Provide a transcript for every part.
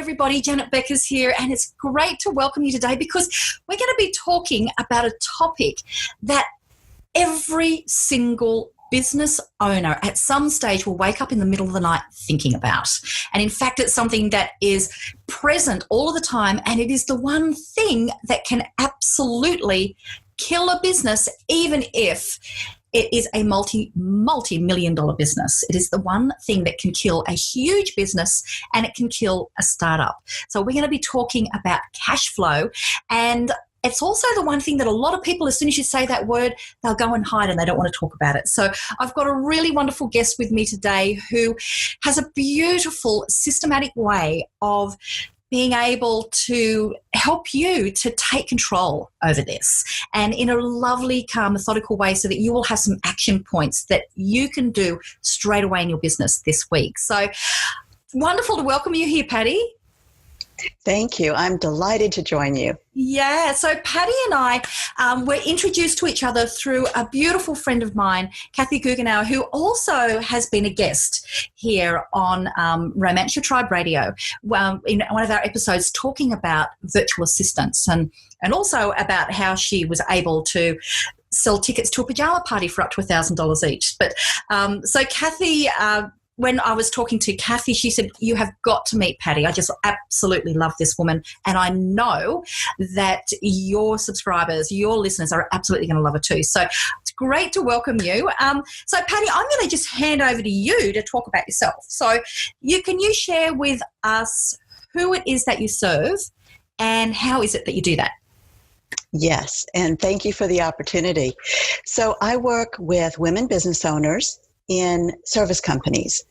everybody. Janet Becker's here, and it's great to welcome you today because we're going to be talking about a topic that every single business owner at some stage will wake up in the middle of the night thinking about. And in fact, it's something that is present all of the time, and it is the one thing that can absolutely kill a business, even if it is a multi-million dollar business. It is the one thing that can kill a huge business, and it can kill a startup. So we're going to be talking about cash flow, and it's also the one thing that a lot of people, as soon as you say that word, they'll go and hide and they don't want to talk about it. So I've got a really wonderful guest with me today who has a beautiful, systematic way of being able to help you to take control over this, and in a lovely, calm, methodical way, so that you will have some action points that you can do straight away in your business this week. So wonderful to welcome you here, Patty. Thank you. I'm delighted to join you. Yeah. So Patty and I were introduced to each other through a beautiful friend of mine, Kathy Guggenauer, who also has been a guest here on Romance Your Tribe Radio in one of our episodes, talking about virtual assistants and also about how she was able to sell tickets to a pajama party for up to $1,000 each. But so Kathy, when I was talking to Kathy, she said, you have got to meet Patty. I just absolutely love this woman. And I know that your subscribers, your listeners are absolutely going to love her too. So it's great to welcome you. So Patty, I'm going to just hand over to you to talk about yourself. So can you share with us who it is that you serve and how is it that you do that? Yes, and thank you for the opportunity. So I work with women business owners in service companies.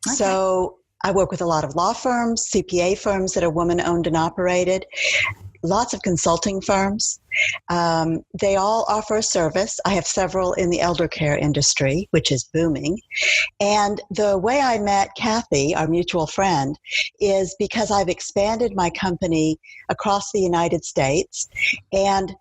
Okay. So I work with a lot of law firms, CPA firms that are woman-owned and operated, lots of consulting firms. They all offer a service. I have several in the elder care industry, which is booming. And the way I met Kathy, our mutual friend, is because I've expanded my company across the United States and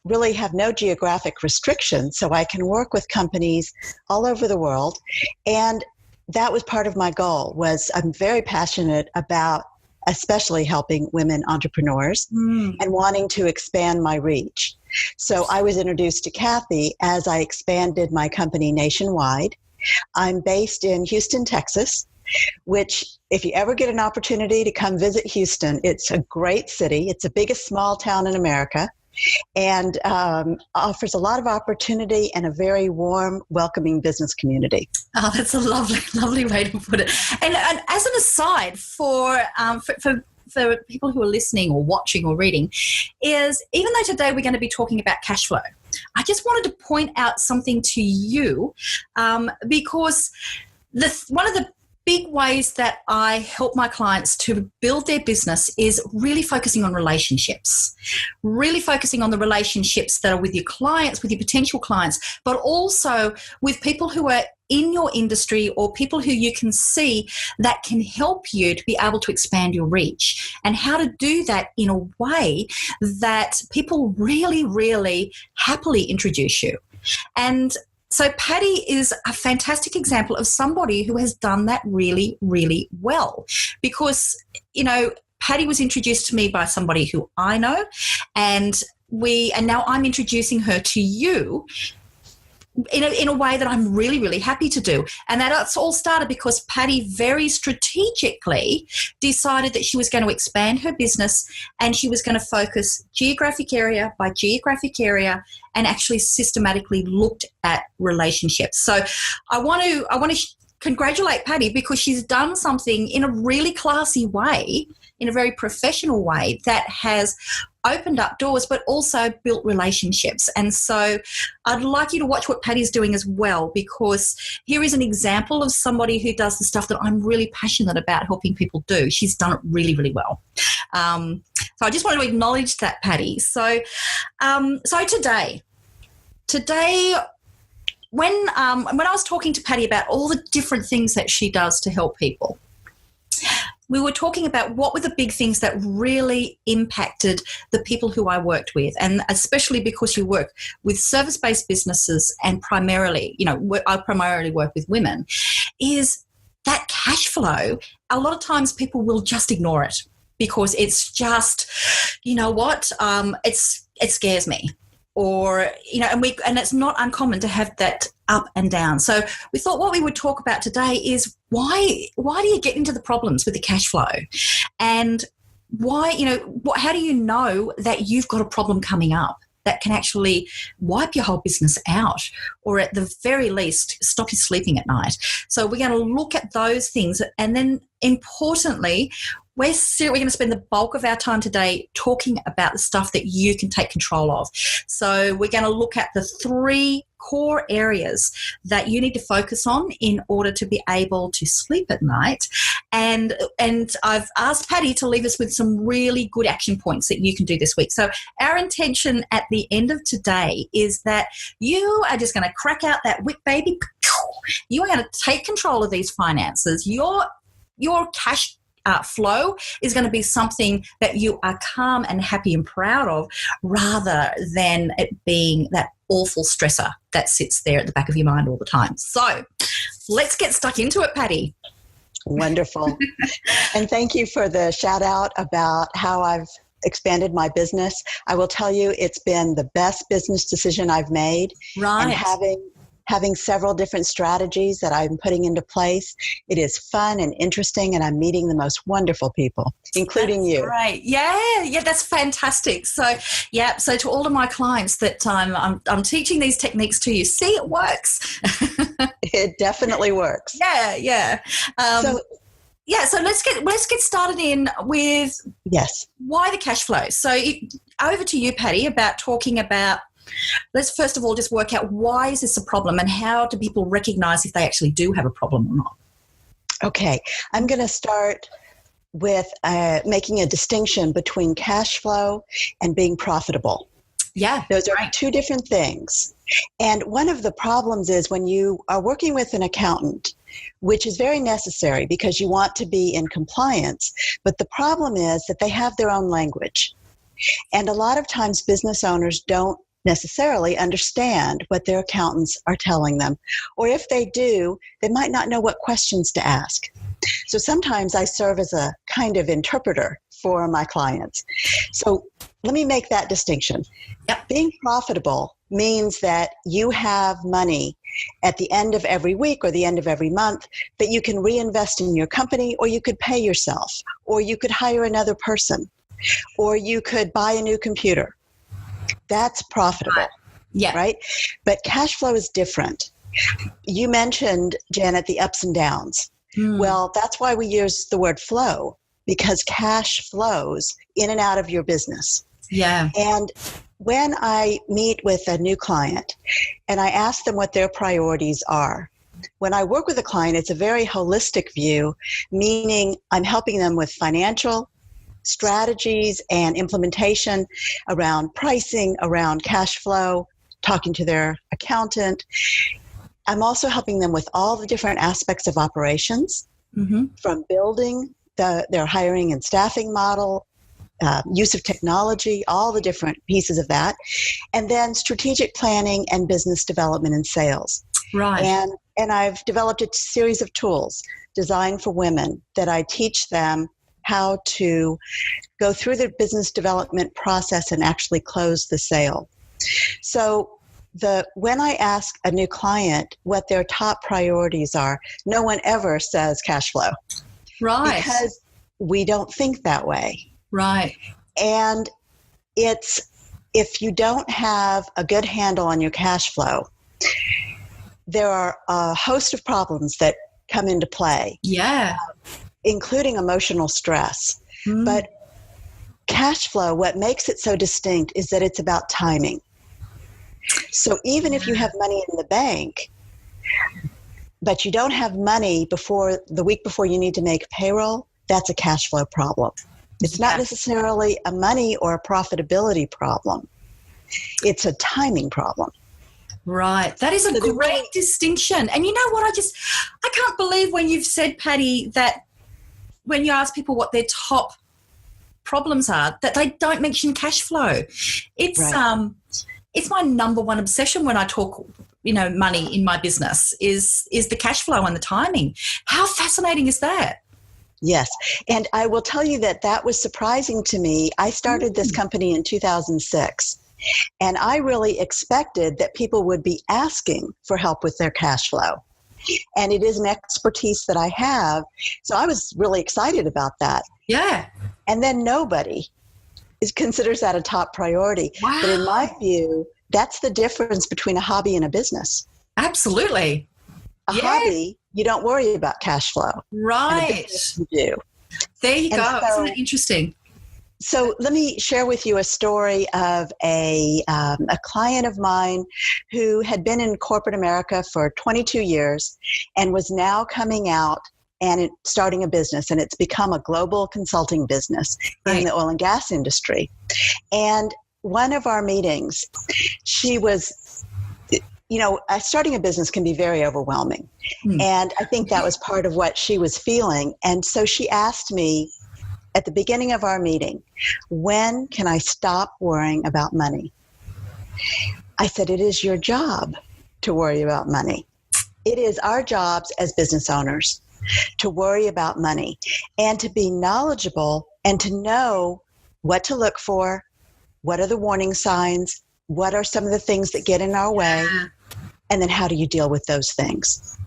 really have no geographic restrictions, so I can work with companies all over the world. And that was part of my goal. I'm very passionate about especially helping women entrepreneurs and wanting to expand my reach. So I was introduced to Kathy as I expanded my company nationwide. I'm based in Houston, Texas, which if you ever get an opportunity to come visit Houston, it's a great city. It's the biggest small town in America, and offers a lot of opportunity and a very warm, welcoming business community. Oh, that's a lovely, lovely way to put it. And as an aside for people who are listening or watching or reading, is even though today we're going to be talking about cash flow, I just wanted to point out something to you because one of the big ways that I help my clients to build their business is really focusing on relationships, really focusing on the relationships that are with your clients, with your potential clients, but also with people who are in your industry or people who you can see that can help you to be able to expand your reach, and how to do that in a way that people really, really happily introduce you. And so Patty is a fantastic example of somebody who has done that really, really well, because, Patty was introduced to me by somebody who I know, and now I'm introducing her to you in a way that I'm really, really happy to do. And that's all started because Patty very strategically decided that she was going to expand her business, and she was going to focus geographic area by geographic area and actually systematically looked at relationships. So I want to congratulate Patty because she's done something in a really classy way, in a very professional way, that has opened up doors but also built relationships. And so I'd like you to watch what Patty's doing as well, because here is an example of somebody who does the stuff that I'm really passionate about helping people do. She's done it really, really well. So I just wanted to acknowledge that, Patty. So today, when I was talking to Patty about all the different things that she does to help people, we were talking about what were the big things that really impacted the people who I worked with, and especially because you work with service-based businesses and primarily, I primarily work with women, is that cash flow. A lot of times people will just ignore it. because it's just, you know what, it scares me. Or, you know, and it's not uncommon to have that up and down. So we thought what we would talk about today is why do you get into the problems with the cash flow? And why, you know, how do you know that you've got a problem coming up that can actually wipe your whole business out, or at the very least stop you sleeping at night? So we're going to look at those things, and then importantly, we're going to spend the bulk of our time today talking about the stuff that you can take control of. So we're going to look at the 3 core areas that you need to focus on in order to be able to sleep at night. And I've asked Patty to leave us with some really good action points that you can do this week. So our intention at the end of today is that you are just going to crack out that whip, baby. You are going to take control of these finances. Your cash flow is going to be something that you are calm and happy and proud of, rather than it being that awful stressor that sits there at the back of your mind all the time. So let's get stuck into it, Patty. Wonderful. And thank you for the shout out about how I've expanded my business. I will tell you, it's been the best business decision I've made. Right. And having several different strategies that I'm putting into place. It is fun and interesting, and I'm meeting the most wonderful people, including you. Right. Yeah, that's fantastic. So to all of my clients that I'm teaching these techniques to you, see, it works. It definitely works. Yeah. So let's get started in with why the cash flow. So over to you, Patty, about talking about. Let's first of all just work out, why is this a problem, and how do people recognize if they actually do have a problem or not? Okay, I'm going to start with making a distinction between cash flow and being profitable. Yeah. Those are 2 different things. And one of the problems is when you are working with an accountant, which is very necessary because you want to be in compliance, but the problem is that they have their own language. And a lot of times business owners don't necessarily understand what their accountants are telling them. Or if they do, they might not know what questions to ask. So sometimes I serve as a kind of interpreter for my clients. So let me make that distinction. Yep. Being profitable means that you have money at the end of every week or the end of every month that you can reinvest in your company, or you could pay yourself, or you could hire another person, or you could buy a new computer. That's profitable, right? But cash flow is different. You mentioned, Janet, the ups and downs. Well, that's why we use the word flow, because cash flows in and out of your business. Yeah. And when I meet with a new client and I ask them what their priorities are, when I work with a client, it's a very holistic view, meaning I'm helping them with financial strategies and implementation around pricing, around cash flow, talking to their accountant. I'm also helping them with all the different aspects of operations, from building their hiring and staffing model, use of technology, all the different pieces of that, and then strategic planning and business development and sales. Right. And I've developed a series of tools designed for women that I teach them how to go through the business development process and actually close the sale. So when I ask a new client what their top priorities are, no one ever says cash flow. Right. Because we don't think that way. Right. And if you don't have a good handle on your cash flow, there are a host of problems that come into play. Yeah. Including emotional stress. But cash flow, what makes it so distinct is that it's about timing. So even if you have money in the bank, but you don't have money before the week before you need to make payroll, that's a cash flow problem. It's not necessarily a money or a profitability problem. It's a timing problem. Right. That is a great distinction. And you know what? I can't believe when you've said, Patty, that when you ask people what their top problems are, that they don't mention cash flow. It's it's my number one obsession when I talk, money in my business is the cash flow and the timing. How fascinating is that? Yes. And I will tell you that that was surprising to me. I started this company in 2006, and I really expected that people would be asking for help with their cash flow. And it is an expertise that I have. So I was really excited about that. Yeah. And then nobody considers that a top priority. Wow. But in my view, that's the difference between a hobby and a business. Absolutely. A hobby, you don't worry about cash flow. Right. And a business, you do. There you And go. so, Isn't that interesting? So let me share with you a story of a client of mine who had been in corporate America for 22 years and was now coming out and starting a business. And it's become a global consulting business in the oil and gas industry. And one of our meetings, she was, starting a business can be very overwhelming. And I think that was part of what she was feeling. And so she asked me, at the beginning of our meeting, when can I stop worrying about money? I said, it is your job to worry about money. It is our jobs as business owners to worry about money and to be knowledgeable and to know what to look for, what are the warning signs, what are some of the things that get in our way, and then how do you deal with those things?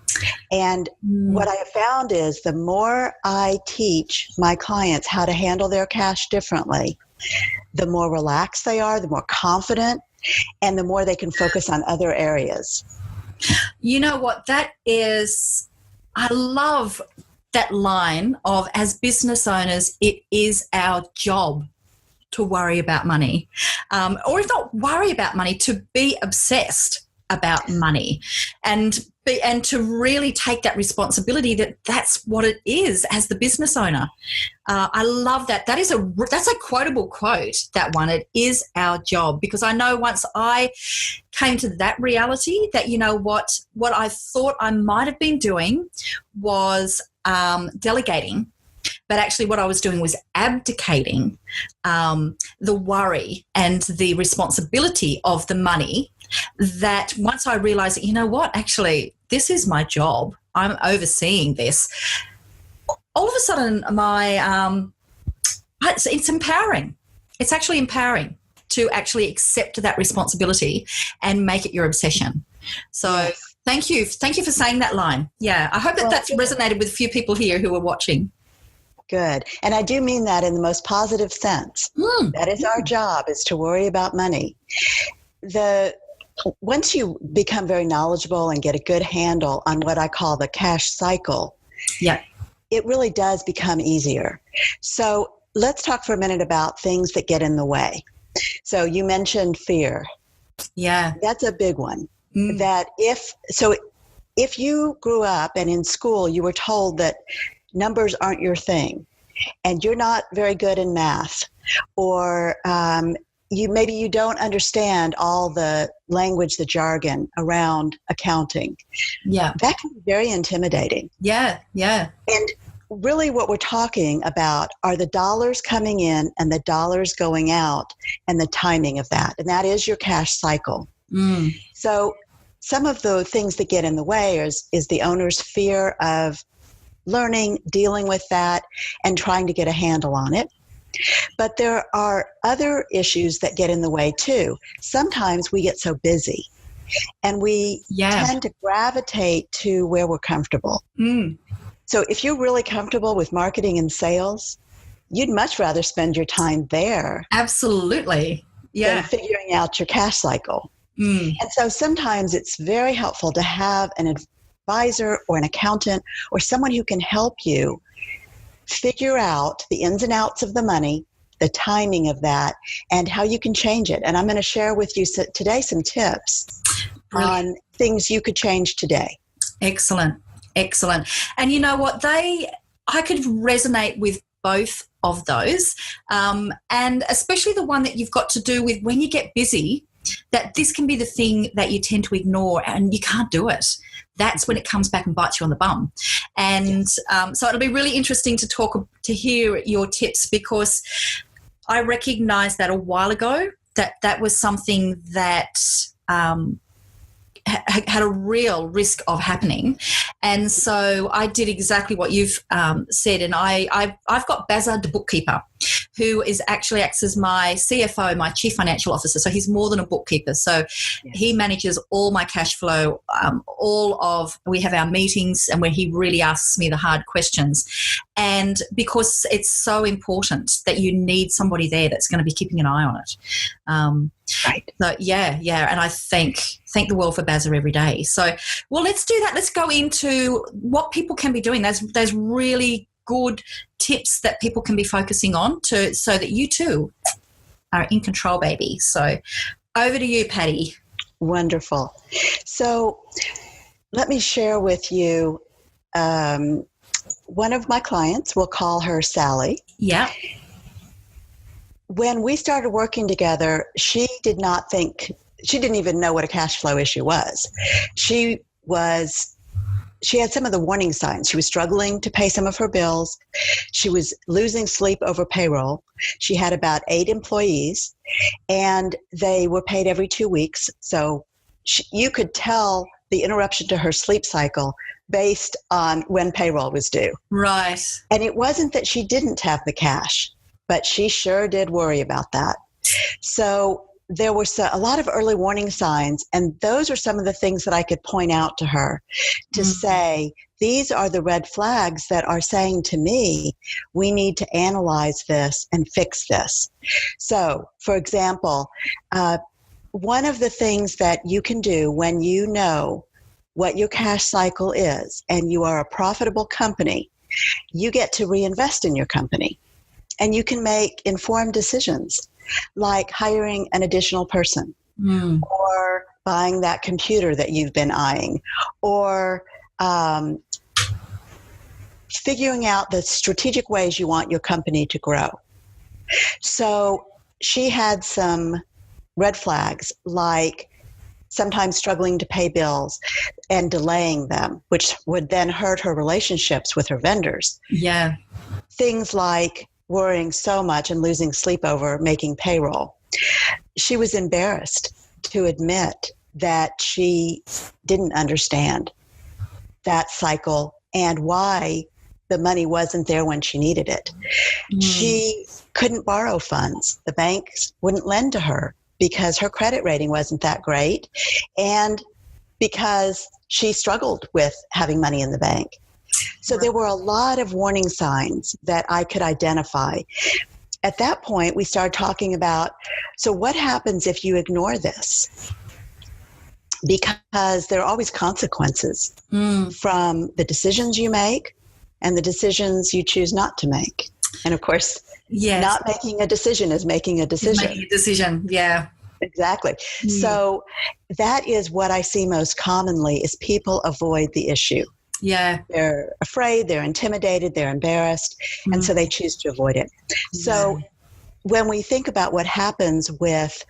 And what I have found is the more I teach my clients how to handle their cash differently, the more relaxed they are, the more confident, and the more they can focus on other areas. You know what? That is, I love that line of, as business owners, it is our job to worry about money. Or if not worry about money, to be obsessed about money and to really take that responsibility that that's what it is as the business owner. I love that. That's a quotable quote, that one. It is our job, because I know once I came to that reality that, what I thought I might have been doing was delegating, but actually what I was doing was abdicating the worry and the responsibility of the money. That once I realized that, actually, this is my job, I'm overseeing this, all of a sudden it's empowering. It's actually empowering to actually accept that responsibility and make it your obsession. So thank you for saying that line. Yeah, I hope that's resonated with a few people here who are watching. Good. And I do mean that in the most positive sense. That is our job, is to worry about money. Once you become very knowledgeable and get a good handle on what I call the cash cycle, it really does become easier. So let's talk for a minute about things that get in the way. So you mentioned fear. Yeah. That's a big one. That if you grew up and in school you were told that numbers aren't your thing and you're not very good in math, or maybe you don't understand all the language, the jargon around accounting. Yeah. That can be very intimidating. Yeah, yeah. And really what we're talking about are the dollars coming in and the dollars going out and the timing of that. And that is your cash cycle. So some of the things that get in the way is the owner's fear of learning, dealing with that, and trying to get a handle on it. But there are other issues that get in the way too. Sometimes we get so busy and we tend to gravitate to where we're comfortable. So if you're really comfortable with marketing and sales, you'd much rather spend your time there. Absolutely. Than figuring out your cash cycle. And so sometimes it's very helpful to have an advisor or an accountant or someone who can help you figure out the ins and outs of the money, the timing of that, and how you can change it. And I'm going to share with you today some tips on things you could change today. Excellent. Excellent. And you know what? I could resonate with both of those, and especially the one that you've got to do with when you get busy, that this can be the thing that you tend to ignore and you can't do it. That's when it comes back and bites you on the bum. And so it'll be really interesting to hear your tips, because I recognized that a while ago that was something that had a real risk of happening. And so I did exactly what you've said. And I've got Bazza, the bookkeeper, who actually acts as my CFO, my chief financial officer. So he's more than a bookkeeper. So he manages all my cash flow, we have our meetings and where he really asks me the hard questions. And because it's so important that you need somebody there that's going to be keeping an eye on it. Right. So and I thank the world for Bazza every day. So, well, let's do that. Let's go into what people can be doing. There's really good tips that people can be focusing on so that you too are in control, baby. So, over to you, Patty. Wonderful. So, let me share with you. One of my clients, we'll call her Sally. Yeah. When we started working together, she didn't even know what a cash flow issue was. She had some of the warning signs. She was struggling to pay some of her bills. She was losing sleep over payroll. She had about 8 employees, and they were paid every 2 weeks. So you could tell the interruption to her sleep cycle based on when payroll was due. Right. And it wasn't that she didn't have the cash, but she sure did worry about that. So there were a lot of early warning signs, and those are some of the things that I could point out to her to say, these are the red flags that are saying to me, we need to analyze this and fix this. So, for example, one of the things that you can do when you know what your cash cycle is and you are a profitable company, you get to reinvest in your company. And you can make informed decisions like hiring an additional person or buying that computer that you've been eyeing or figuring out the strategic ways you want your company to grow. So she had some red flags like sometimes struggling to pay bills and delaying them, which would then hurt her relationships with her vendors. Yeah. Things like worrying so much and losing sleep over making payroll. She was embarrassed to admit that she didn't understand that cycle and why the money wasn't there when she needed it. She couldn't borrow funds. The banks wouldn't lend to her because her credit rating wasn't that great and because she struggled with having money in the bank. So there were a lot of warning signs that I could identify. At that point, we started talking about, so what happens if you ignore this? Because there are always consequences from the decisions you make and the decisions you choose not to make. And of course, not making a decision is making a decision. Making a decision, yeah. Exactly. So that is what I see most commonly is people avoid the issue. Yeah. They're afraid, they're intimidated, they're embarrassed, and so they choose to avoid it. So when we think about what happens with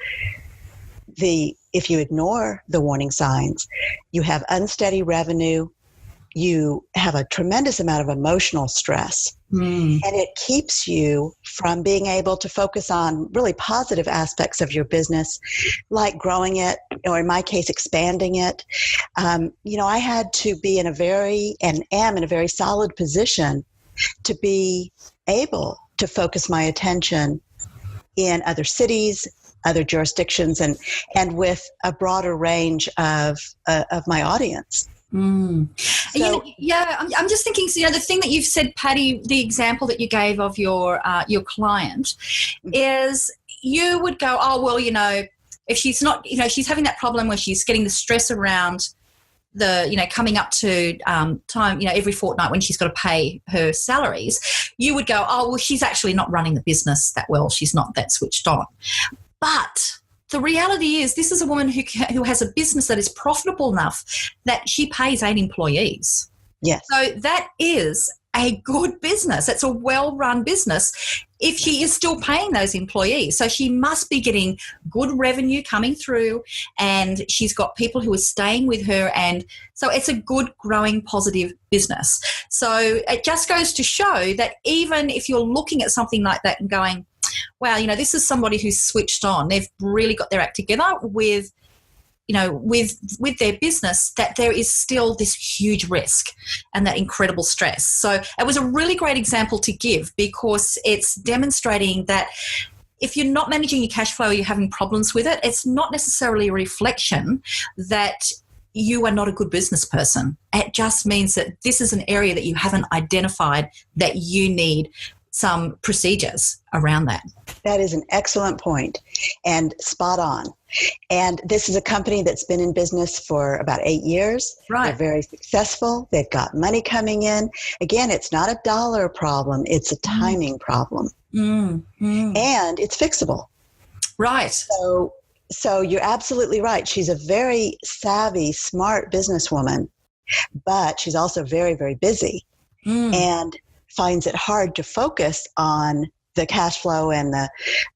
if you ignore the warning signs, you have unsteady revenue, you have a tremendous amount of emotional stress, and it keeps you from being able to focus on really positive aspects of your business, like growing it, or in my case, expanding it. I had to be am in a very solid position to be able to focus my attention in other cities, other jurisdictions, and with a broader range of my audience. I'm just thinking, the thing that you've said, Patty, the example that you gave of your client is you would go, oh, well, if she's not, she's having that problem where she's getting the stress around coming up to time, every fortnight when she's got to pay her salaries, you would go, oh, well, she's actually not running the business that well. She's not that switched on. But the reality is this is a woman who has a business that is profitable enough that she pays 8 employees. Yes. So that is a good business. It's a well-run business if she is still paying those employees. So she must be getting good revenue coming through and she's got people who are staying with her. And so it's a good, growing, positive business. So it just goes to show that even if you're looking at something like that and going, wow, this is somebody who's switched on. They've really got their act together with with their business, that there is still this huge risk and that incredible stress. So it was a really great example to give, because it's demonstrating that if you're not managing your cash flow, or you're having problems with it, it's not necessarily a reflection that you are not a good business person. It just means that this is an area that you haven't identified, that you need some procedures around that. That is an excellent point and spot on. And this is a company that's been in business for about 8 years. Right. They're very successful. They've got money coming in. Again, it's not a dollar problem. It's a timing problem. And it's fixable. Right. So you're absolutely right. She's a very savvy, smart businesswoman, but she's also very, very busy and finds it hard to focus on the cash flow and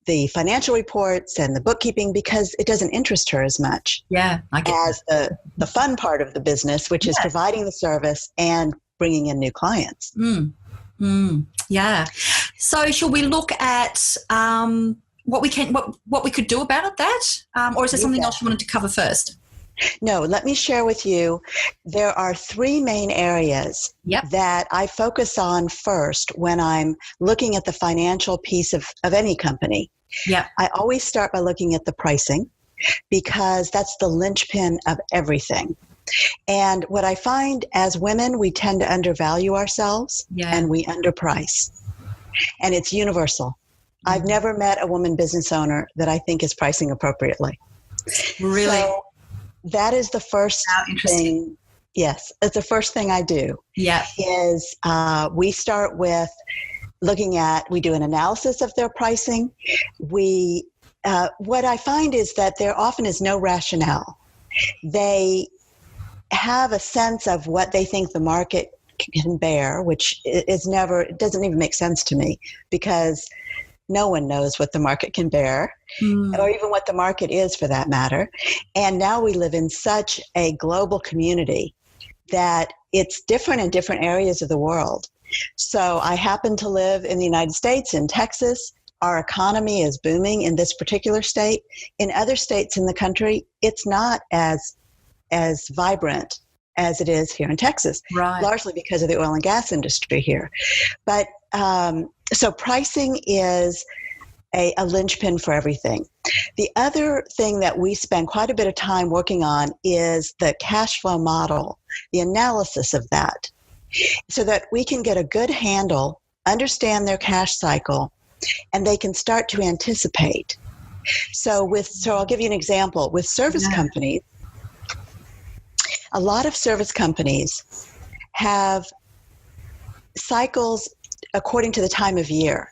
the financial reports and the bookkeeping, because it doesn't interest her as much as the fun part of the business, which is providing the service and bringing in new clients. Yeah. So shall we look at what we could do about it, or is there something else you wanted to cover first? No, let me share with you. There are 3 main areas that I focus on first when I'm looking at the financial piece of any company. I always start by looking at the pricing, because that's the linchpin of everything. And what I find as women, we tend to undervalue ourselves and we underprice. And it's universal. I've never met a woman business owner that I think is pricing appropriately. Really? So that is the first thing. Yes, it's the first thing I do. Is we start with we do an analysis of their pricing. What I find is that there often is no rationale. They have a sense of what they think the market can bear, which it doesn't even make sense to me, because no one knows what the market can bear, or even what the market is for that matter. And now we live in such a global community that it's different in different areas of the world. So I happen to live in the United States, in Texas. Our economy is booming in this particular state. In other states in the country, it's not as vibrant as it is here in Texas, largely because of the oil and gas industry here. But so pricing is a linchpin for everything. The other thing that we spend quite a bit of time working on is the cash flow model, the analysis of that, so that we can get a good handle, understand their cash cycle, and they can start to anticipate. So I'll give you an example. With service companies, a lot of service companies have cycles according to the time of year.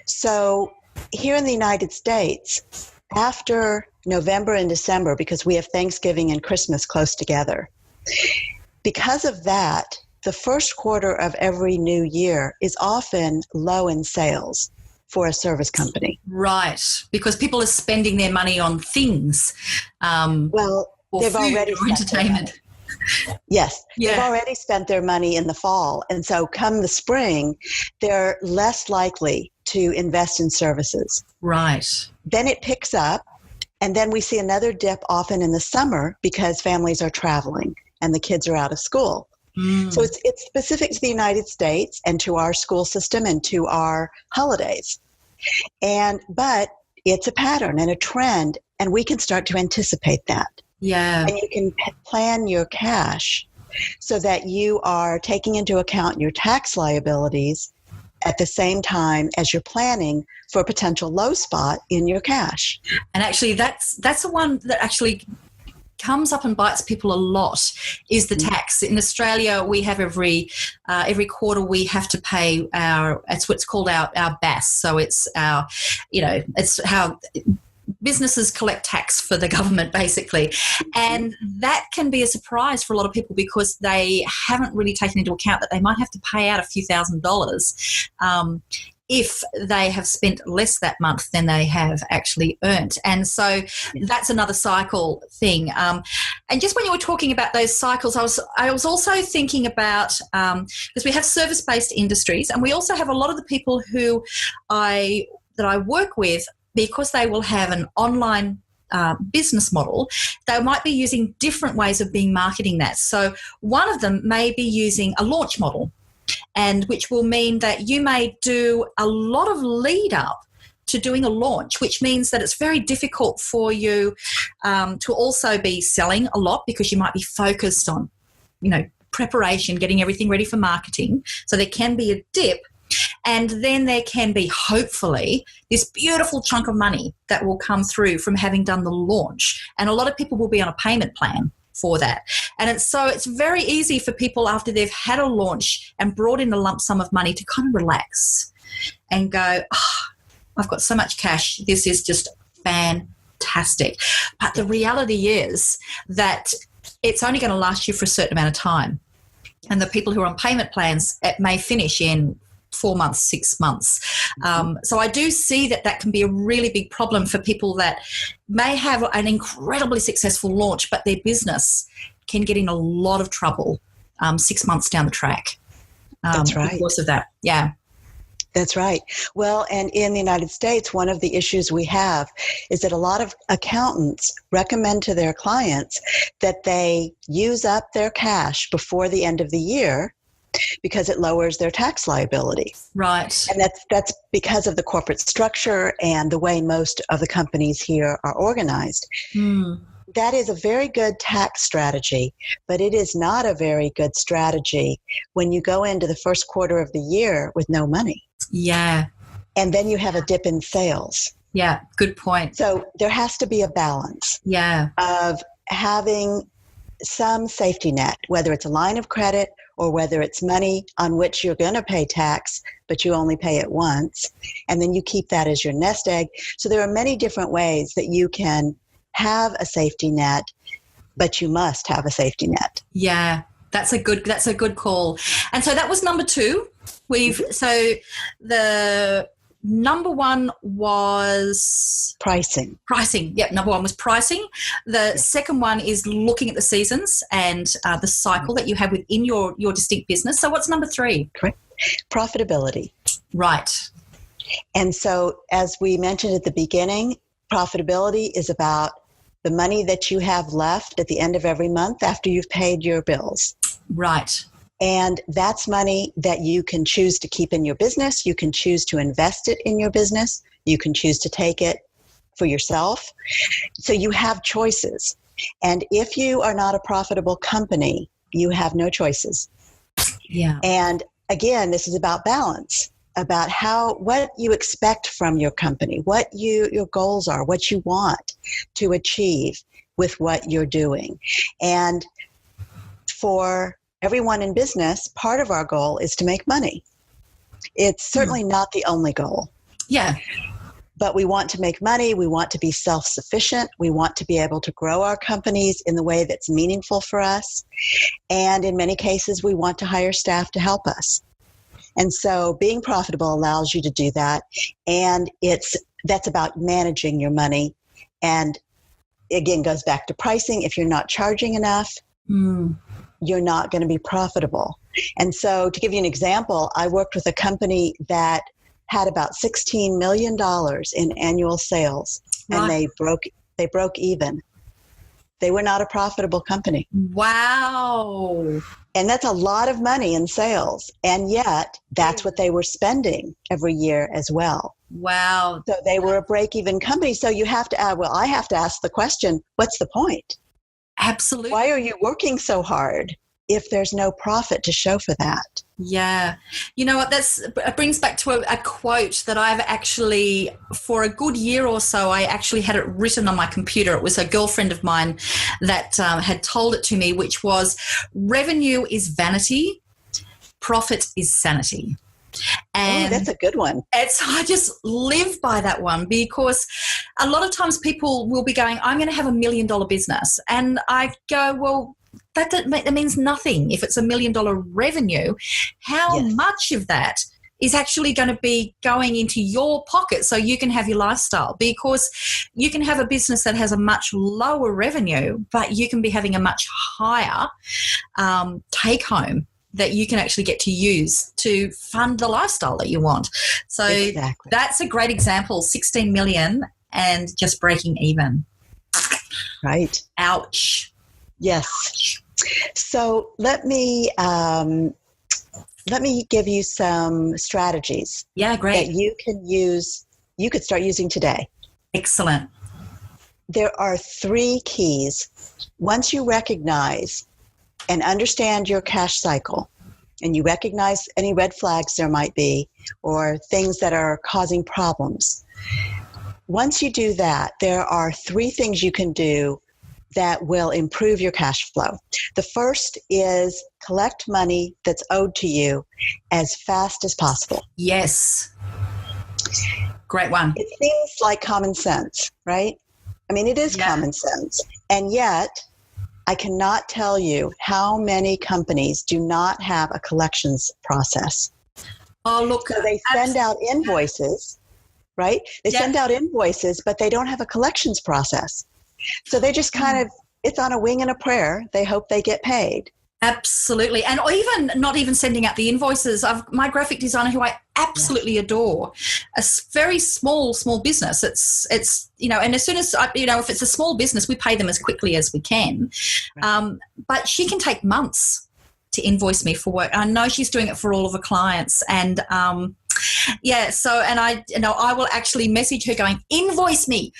So here in the United States, after November and December, because we have Thanksgiving and Christmas close together, because of that, the first quarter of every new year is often low in sales for a service company. Right, because people are spending their money on things. Or they've food already or entertainment. Yes, they've already spent their money in the fall. And so come the spring, they're less likely to invest in services. Right. Then it picks up, and then we see another dip often in the summer because families are traveling and the kids are out of school. So it's specific to the United States and to our school system and to our holidays. But it's a pattern and a trend, and we can start to anticipate that. Yeah. And you can plan your cash so that you are taking into account your tax liabilities at the same time as you're planning for a potential low spot in your cash. And actually, that's the one that actually comes up and bites people a lot, is the tax. In Australia, we have every quarter we have to pay it's what's called our BAS. So it's it's how businesses collect tax for the government, basically. And that can be a surprise for a lot of people because they haven't really taken into account that they might have to pay out a few $1,000s if they have spent less that month than they have actually earned. And so that's another cycle thing. And just when you were talking about those cycles, I was also thinking about, because we have service-based industries, and we also have a lot of the people that I work with, because they will have an online business model, they might be using different ways of marketing that. So one of them may be using a launch model, and which will mean that you may do a lot of lead up to doing a launch, which means that it's very difficult for you to also be selling a lot, because you might be focused on, preparation, getting everything ready for marketing. So there can be a dip, and then there can be, hopefully, this beautiful chunk of money that will come through from having done the launch. And a lot of people will be on a payment plan for that. And it's very easy for people, after they've had a launch and brought in a lump sum of money, to kind of relax and go, I've got so much cash. This is just fantastic. But the reality is that it's only going to last you for a certain amount of time. And the people who are on payment plans, it may finish in 4 months, 6 months. So I do see that can be a really big problem for people that may have an incredibly successful launch, but their business can get in a lot of trouble 6 months down the track. That's right. Because of that. Yeah. That's right. Well, and in the United States, one of the issues we have is that a lot of accountants recommend to their clients that they use up their cash before the end of the year, because it lowers their tax liability. Right. And that's because of the corporate structure and the way most of the companies here are organized. That is a very good tax strategy, but it is not a very good strategy when you go into the first quarter of the year with no money. Yeah. And then you have a dip in sales. Yeah, good point. So there has to be a balance of having some safety net, whether it's a line of credit or whether it's money on which you're going to pay tax, but you only pay it once, and then you keep that as your nest egg. So there are many different ways that you can have a safety net, but you must have a safety net. Yeah, that's a good call. And so that was number 2. So the number 1 was pricing. Yep, number 1 was pricing. The second one is looking at the seasons and the cycle that you have within your distinct business. So what's number 3? Correct. Profitability. Right. And so, as we mentioned at the beginning, profitability is about the money that you have left at the end of every month after you've paid your bills. Right. And that's money that you can choose to keep in your business. You can choose to invest it in your business. You can choose to take it for yourself. So you have choices. And if you are not a profitable company, you have no choices. Yeah. And again, this is about balance, about what you expect from your company, what your goals are, what you want to achieve with what you're doing. And for everyone in business, part of our goal is to make money. It's certainly not the only goal. Yeah. But we want to make money. We want to be self-sufficient. We want to be able to grow our companies in the way that's meaningful for us. And in many cases, we want to hire staff to help us. And so being profitable allows you to do that. And that's about managing your money. And again, goes back to pricing. If you're not charging enough, you're not going to be profitable. And so to give you an example, I worked with a company that had about $16 million in annual sales, and they broke even. They were not a profitable company. Wow. And that's a lot of money in sales. And yet that's what they were spending every year as well. Wow. So they were a break-even company. So you have to I have to ask the question, what's the point? Absolutely. Why are you working so hard if there's no profit to show for that? Yeah. You know what, it brings back to a quote that I've actually, for a good year or so, I actually had it written on my computer. It was a girlfriend of mine that had told it to me, which was, revenue is vanity, profit is sanity. And that's a good one. I just live by that one, because a lot of times people will be going, I'm going to have $1 million business. And I go, well, that means nothing. If it's $1 million revenue, how much of that is actually going to be going into your pocket so you can have your lifestyle? Because you can have a business that has a much lower revenue, but you can be having a much higher take home that you can actually get to use to fund the lifestyle that you want. So That's a great example, 16 million and just breaking even. Right. Ouch. Yes. So let me give you some strategies Yeah, great. that you can use, you could start using today. Excellent. There are 3 keys. Once you recognize and understand your cash cycle, and you recognize any red flags there might be, or things that are causing problems, once you do that, there are 3 things you can do that will improve your cash flow. The first is collect money that's owed to you as fast as possible. Yes. Great one. It seems like common sense, right? I mean, it is common sense. And yet, I cannot tell you how many companies do not have a collections process. Oh, look. So they send out invoices, right? They send out invoices, but they don't have a collections process. So they just kind of, it's on a wing and a prayer. They hope they get paid. Absolutely. And or even not even sending out the invoices. My graphic designer, who I absolutely adore, a very small business. It's and as soon as, if it's a small business, we pay them as quickly as we can. Right. But she can take months to invoice me for work. I know she's doing it for all of her clients. And I will actually message her going, invoice me.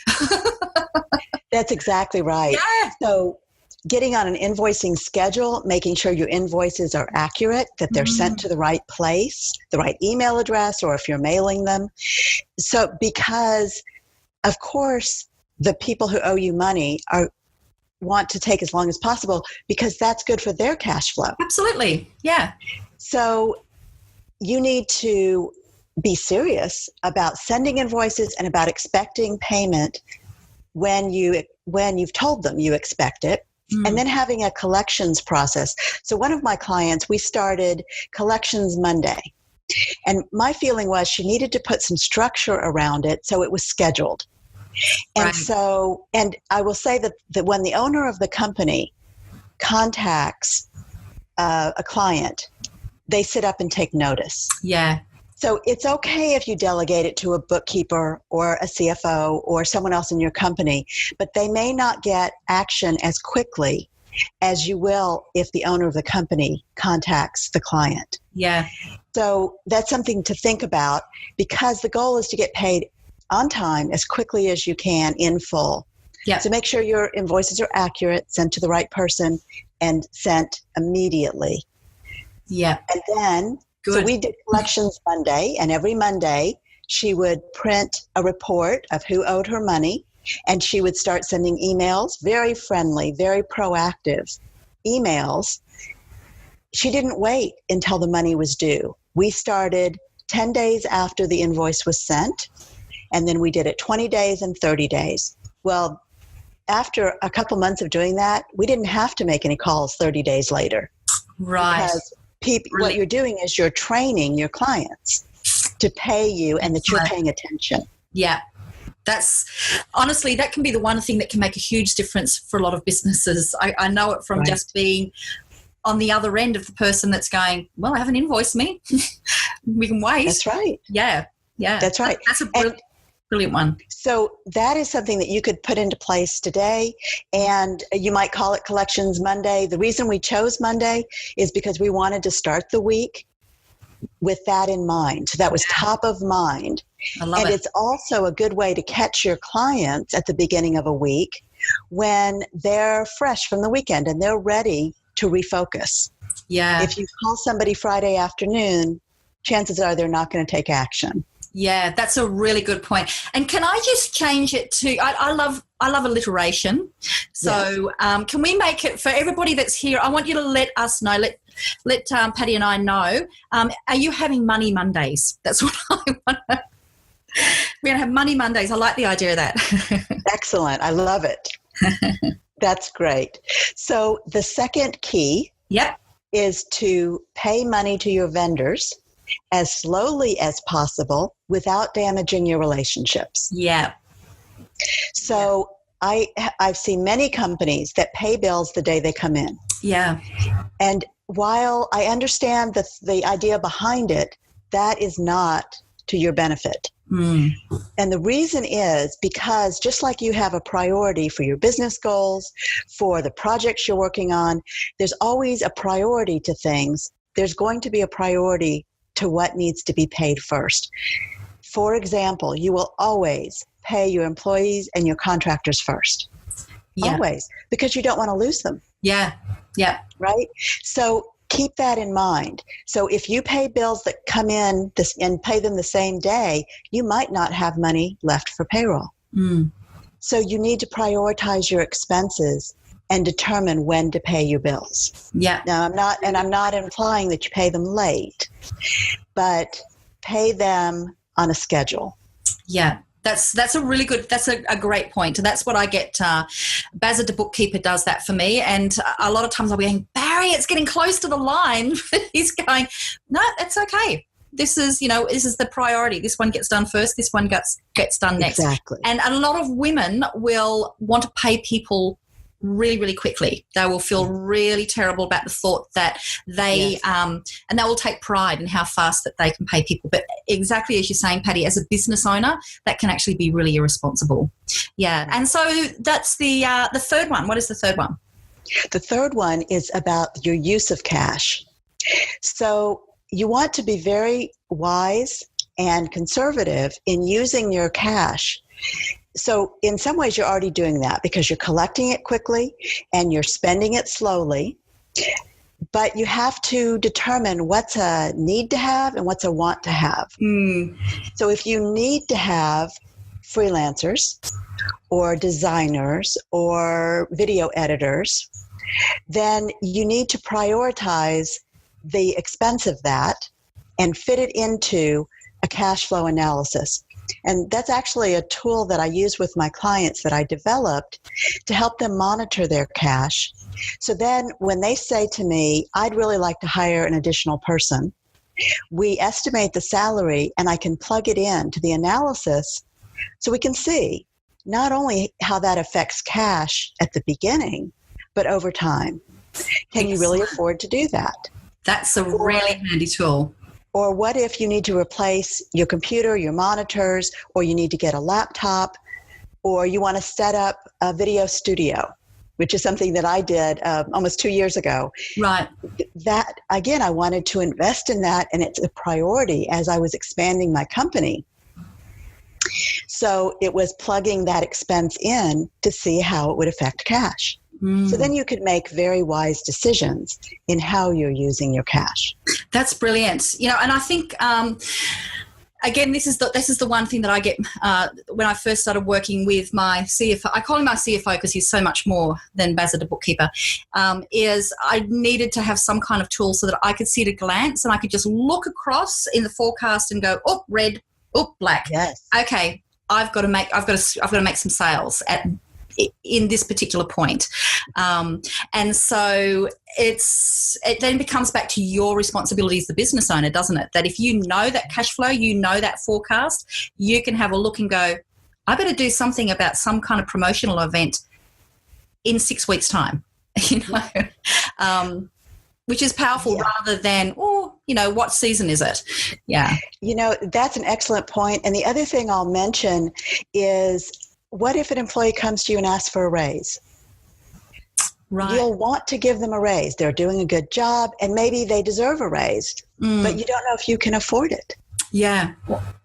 That's exactly right. Yeah. So getting on an invoicing schedule, making sure your invoices are accurate, that they're sent to the right place, the right email address, or if you're mailing them. So because, of course, the people who owe you money want to take as long as possible because that's good for their cash flow. Absolutely. Yeah. So you need to be serious about sending invoices and about expecting payment when you've told them you expect it, and then having a collections process. So one of my clients, we started Collections Monday, and my feeling was she needed to put some structure around it so it was scheduled. And so, and I will say that when the owner of the company contacts a client, they sit up and take notice. Yeah. So it's okay if you delegate it to a bookkeeper or a CFO or someone else in your company, but they may not get action as quickly as you will if the owner of the company contacts the client. Yeah. So that's something to think about, because the goal is to get paid on time as quickly as you can in full. Yeah. So make sure your invoices are accurate, sent to the right person, and sent immediately. Yeah. And then, so we did Collections Monday, and every Monday she would print a report of who owed her money, and she would start sending emails, very friendly, very proactive emails. She didn't wait until the money was due. We started 10 days after the invoice was sent, and then we did it 20 days and 30 days. Well, after a couple months of doing that, we didn't have to make any calls 30 days later. Right. Because what you're doing is you're training your clients to pay you and that you're paying attention. Yeah. That's honestly, that can be the one thing that can make a huge difference for a lot of businesses. I know it from just being on the other end of the person that's going, well, I haven't invoiced me. We can wait. That's right. Yeah. Yeah. That's right. That's a brilliant one. So that is something that you could put into place today, and you might call it Collections Monday. The reason we chose Monday is because we wanted to start the week with that in mind. So that was top of mind. I love it. And it's also a good way to catch your clients at the beginning of a week when they're fresh from the weekend and they're ready to refocus. Yeah. If you call somebody Friday afternoon, chances are they're not going to take action. Yeah, that's a really good point. And can I just change it to, I love alliteration. So can we make it, for everybody that's here, I want you to let us know, let Patty and I know, are you having Money Mondays? That's what I want to. We're going to have Money Mondays. I like the idea of that. Excellent. I love it. That's great. So the second key is to pay money to your vendors as slowly as possible without damaging your relationships. Yeah. So I've seen many companies that pay bills the day they come in. Yeah. And while I understand the idea behind it, that is not to your benefit. And the reason is because just like you have a priority for your business goals, for the projects you're working on, there's always a priority to things. There's going to be a priority to what needs to be paid first. For example, you will always pay your employees and your contractors first. Yeah. Always, because you don't want to lose them. Yeah. Yeah. Right? So keep that in mind. So if you pay bills that come in and pay them the same day, you might not have money left for payroll. So you need to prioritize your expenses and determine when to pay your bills. Yeah. Now, I'm not implying that you pay them late, but pay them on a schedule. Yeah. That's a really good, that's a great point. And that's what I get. Bazza the bookkeeper does that for me. And a lot of times I'll be going, Barry, it's getting close to the line. He's going, no, it's okay. This is the priority. This one gets done first. This one gets done next. Exactly. And a lot of women will want to pay people really, really quickly. They will feel really terrible about the thought that they, and they will take pride in how fast that they can pay people. But exactly as you're saying, Patty, as a business owner, that can actually be really irresponsible. Yeah. And so that's the third one. What is the third one? The third one is about your use of cash. So you want to be very wise and conservative in using your cash. So in some ways, you're already doing that because you're collecting it quickly and you're spending it slowly. But you have to determine what's a need to have and what's a want to have. So if you need to have freelancers or designers or video editors, then you need to prioritize the expense of that and fit it into a cash flow analysis. And that's actually a tool that I use with my clients that I developed to help them monitor their cash. So then when they say to me, I'd really like to hire an additional person, we estimate the salary and I can plug it in to the analysis so we can see not only how that affects cash at the beginning, but over time. Can you really afford to do that? That's a really handy tool. Or what if you need to replace your computer, your monitors, or you need to get a laptop, or you want to set up a video studio, which is something that I did almost 2 years ago. Right. That, again, I wanted to invest in that, and it's a priority as I was expanding my company. So it was plugging that expense in to see how it would affect cash. So then you could make very wise decisions in how you're using your cash. That's brilliant. And I think, again, this is the one thing that I get when I first started working with my CFO. I call him my CFO because he's so much more than Bazza the bookkeeper, is I needed to have some kind of tool so that I could see at a glance and I could just look across in the forecast and go, oh, red, oh, black. Yes. Okay, I've got to make some sales in this particular point. And so it then becomes back to your responsibility as the business owner, doesn't it? That if you know that cash flow, you know that forecast, you can have a look and go, I better do something about some kind of promotional event in 6 weeks' time, which is powerful rather than, what season is it? Yeah. That's an excellent point. And the other thing I'll mention is, what if an employee comes to you and asks for a raise? Right. You'll want to give them a raise. They're doing a good job, and maybe they deserve a raise, but you don't know if you can afford it. Yeah.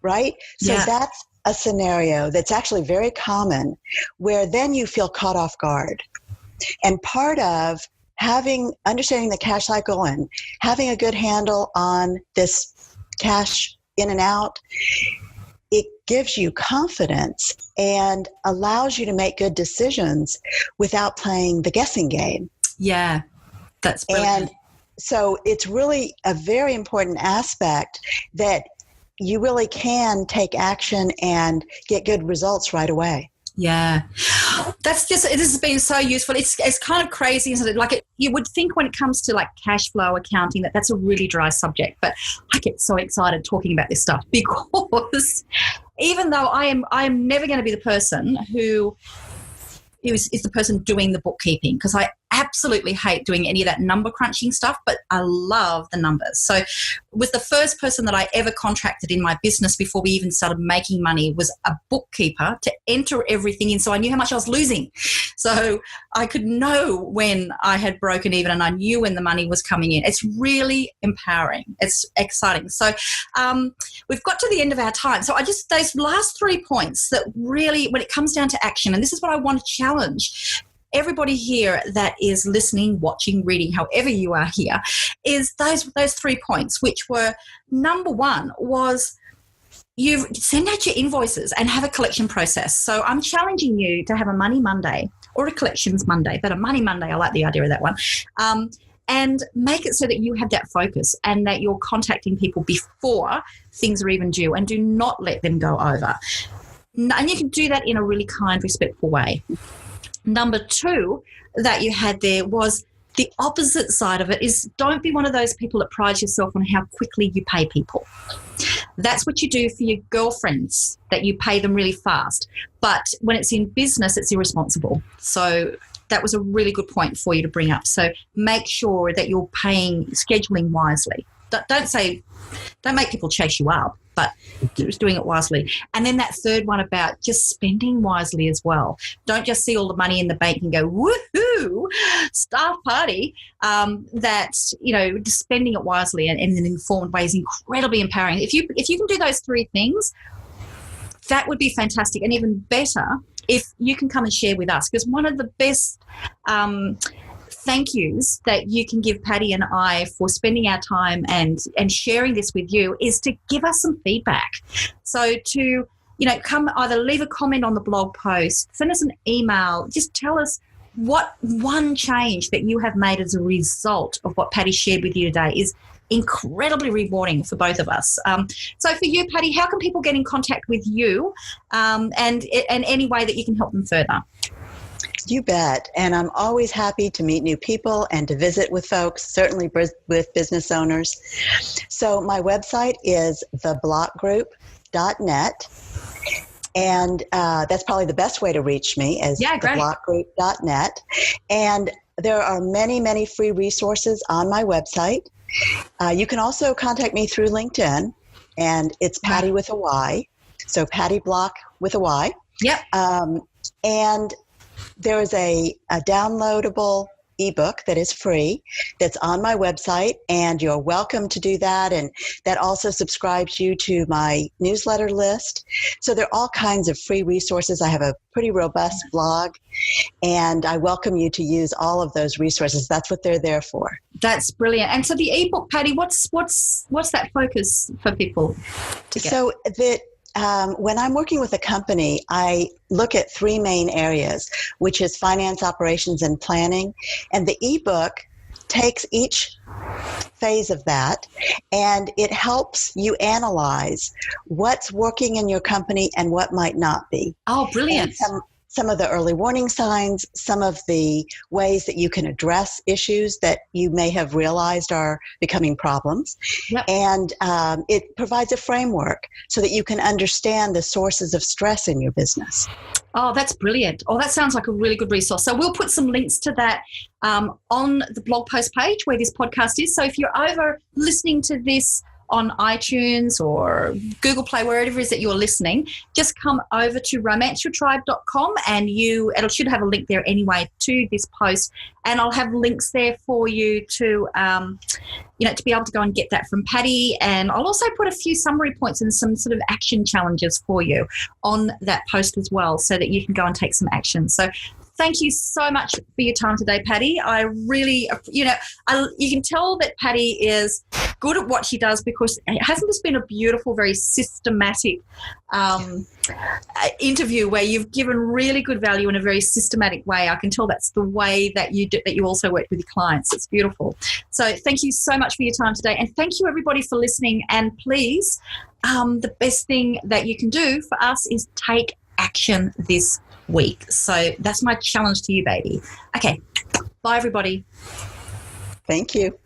Right? So that's a scenario that's actually very common where then you feel caught off guard. And part of understanding the cash cycle and having a good handle on this cash in and out, it gives you confidence and allows you to make good decisions without playing the guessing game. Yeah, that's brilliant. And so it's really a very important aspect that you really can take action and get good results right away. Yeah, this has been so useful. It's kind of crazy, isn't it? You would think when it comes to cash flow accounting that's a really dry subject, but I get so excited talking about this stuff because even though I am never going to be the person who is the person doing the bookkeeping, because absolutely hate doing any of that number crunching stuff, but I love the numbers. So was the first person that I ever contracted in my business before we even started making money was a bookkeeper to enter everything in, so I knew how much I was losing. So I could know when I had broken even, and I knew when the money was coming in. It's really empowering. It's exciting. So we've got to the end of our time. So those last 3 points that really, when it comes down to action, and this is what I want to challenge everybody here that is listening, watching, reading, however you are here, is those 3 points, which were, number one was you send out your invoices and have a collection process. So I'm challenging you to have a Money Monday or a Collections Monday, but a Money Monday, I like the idea of that one, and make it so that you have that focus and that you're contacting people before things are even due, and do not let them go over. And you can do that in a really kind, respectful way. Number two that you had there was the opposite side of it is, don't be one of those people that prides yourself on how quickly you pay people. That's what you do for your girlfriends, that you pay them really fast. But when it's in business, it's irresponsible. So that was a really good point for you to bring up. So make sure that you're scheduling wisely. Don't make people chase you up, but just doing it wisely. And then that third one about just spending wisely as well. Don't just see all the money in the bank and go, woohoo, staff party. Just spending it wisely and in an informed way is incredibly empowering. If you can do those 3 things, that would be fantastic. And even better if you can come and share with us, because one of the best thank yous that you can give Patty and I for spending our time and sharing this with you is to give us some feedback. So to, come either leave a comment on the blog post, send us an email, just tell us what one change that you have made as a result of what Patty shared with you today is incredibly rewarding for both of us. So for you, Patty, how can people get in contact with you and any way that you can help them further? You bet. And I'm always happy to meet new people and to visit with folks, certainly with business owners. So my website is theblockgroup.net. And that's probably the best way to reach me, is theblockgroup.net. And there are many, many free resources on my website. You can also contact me through LinkedIn, and it's Patty with a Y. So Patty Block with a Y. Yep. And there is a downloadable ebook that is free that's on my website, and you're welcome to do that. And that also subscribes you to my newsletter list. So there are all kinds of free resources. I have a pretty robust blog, and I welcome you to use all of those resources. That's what they're there for. That's brilliant. And so the ebook, Patty, what's that focus for people to get? So when I'm working with a company, I look at 3 main areas, which is finance, operations, and planning. And the ebook takes each phase of that, and it helps you analyze what's working in your company and what might not be. Oh, brilliant. And some of the early warning signs, some of the ways that you can address issues that you may have realized are becoming problems. Yep. And it provides a framework so that you can understand the sources of stress in your business. Oh, that's brilliant. Oh, that sounds like a really good resource. So we'll put some links to that on the blog post page where this podcast is. So if you're over listening to this on iTunes or Google Play, wherever it is that you're listening, just come over to romanceyourtribe.com and it should have a link there anyway to this post, and I'll have links there for you to to be able to go and get that from Patty. And I'll also put a few summary points and some sort of action challenges for you on that post as well, so that you can go and take some action. So thank you so much for your time today, Patty. I really, you can tell that Patty is good at what she does, because it hasn't just been a beautiful, very systematic interview where you've given really good value in a very systematic way. I can tell that's the way that you also work with your clients. It's beautiful. So thank you so much for your time today, and thank you everybody for listening. And please, the best thing that you can do for us is take action this week. So that's my challenge to you, baby. Okay. Bye, everybody. Thank you.